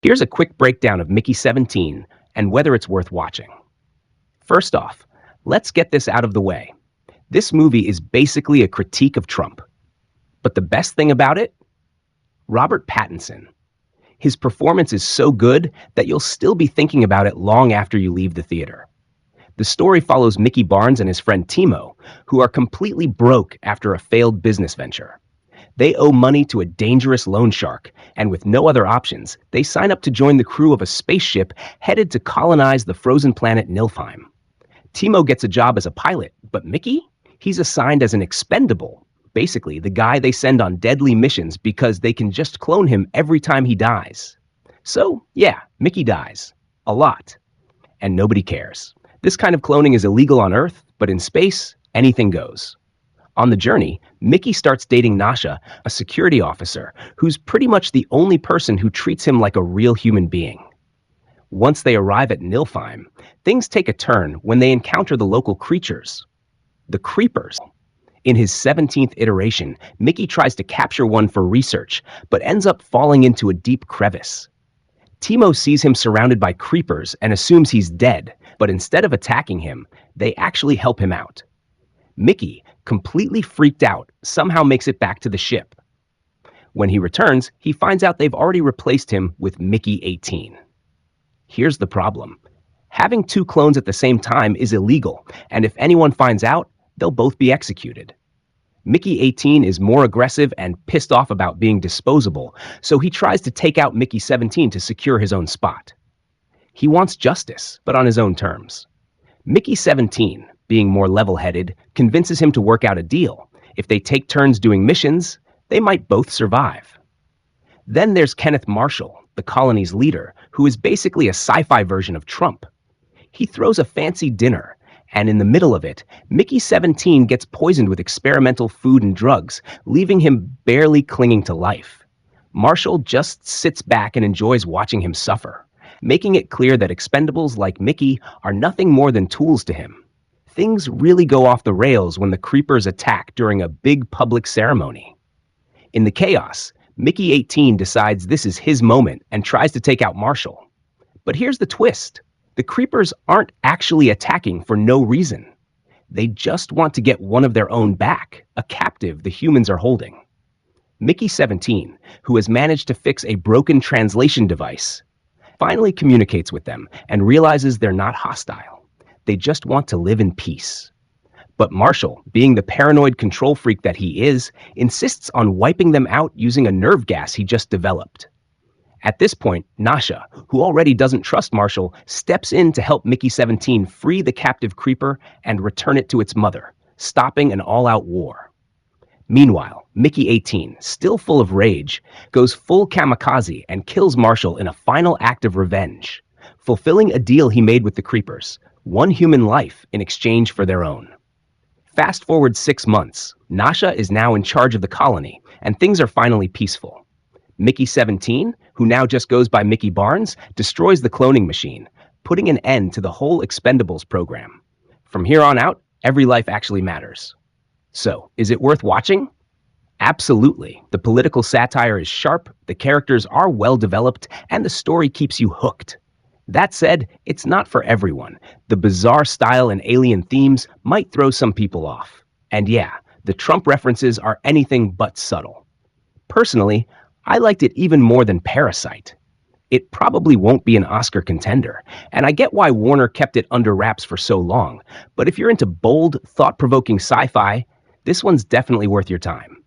Here's a quick breakdown of Mickey 17 and whether it's worth watching. First off, let's get this out of the way. This movie is basically a critique of Trump. But the best thing about it? Robert Pattinson. His performance is so good that you'll still be thinking about it long after you leave the theater. The story follows Mickey Barnes and his friend Timo, who are completely broke after a failed business venture. They owe money to a dangerous loan shark, and with no other options, they sign up to join the crew of a spaceship headed to colonize the frozen planet Nilfheim. Timo gets a job as a pilot, but Mickey? He's assigned as an expendable, basically the guy they send on deadly missions because they can just clone him every time he dies. So, yeah, Mickey dies. A lot. And nobody cares. This kind of cloning is illegal on Earth, but in space, anything goes. On the journey, Mickey starts dating Nasha, a security officer, who's pretty much the only person who treats him like a real human being. Once they arrive at Nilfheim, things take a turn when they encounter the local creatures. The Creepers. In his 17th iteration, Mickey tries to capture one for research, but ends up falling into a deep crevice. Timo sees him surrounded by creepers and assumes he's dead, but instead of attacking him, they actually help him out. Mickey, completely freaked out, somehow makes it back to the ship. When he returns, he finds out they've already replaced him with Mickey 18. Here's the problem. Having two clones at the same time is illegal, and if anyone finds out, they'll both be executed. Mickey 18 is more aggressive and pissed off about being disposable, so he tries to take out Mickey 17 to secure his own spot. He wants justice, but on his own terms. Mickey 17, being more level-headed, convinces him to work out a deal. If they take turns doing missions, they might both survive. Then there's Kenneth Marshall, the colony's leader, who is basically a sci-fi version of Trump. He throws a fancy dinner, and in the middle of it, Mickey 17 gets poisoned with experimental food and drugs, leaving him barely clinging to life. Marshall just sits back and enjoys watching him suffer, making it clear that expendables like Mickey are nothing more than tools to him. Things really go off the rails when the creepers attack during a big public ceremony. In the chaos, Mickey 18 decides this is his moment and tries to take out Marshall. But here's the twist. The creepers aren't actually attacking for no reason. They just want to get one of their own back, a captive the humans are holding. Mickey 17, who has managed to fix a broken translation device, finally communicates with them and realizes they're not hostile. They just want to live in peace. But Marshall, being the paranoid control freak that he is, insists on wiping them out using a nerve gas he just developed. At this point, Nasha, who already doesn't trust Marshall, steps in to help Mickey 17 free the captive creeper and return it to its mother, stopping an all-out war. Meanwhile, Mickey 18, still full of rage, goes full kamikaze and kills Marshall in a final act of revenge, fulfilling a deal he made with the creepers, one human life in exchange for their own. Fast forward 6 months, Nasha is now in charge of the colony, and things are finally peaceful. Mickey 17, who now just goes by Mickey Barnes, destroys the cloning machine, putting an end to the whole Expendables program. From here on out, every life actually matters. So, is it worth watching? Absolutely. The political satire is sharp, the characters are well developed, and the story keeps you hooked. That said, it's not for everyone. The bizarre style and alien themes might throw some people off. And yeah, the Trump references are anything but subtle. Personally, I liked it even more than Parasite. It probably won't be an Oscar contender, and I get why Warner kept it under wraps for so long, but if you're into bold, thought-provoking sci-fi, this one's definitely worth your time.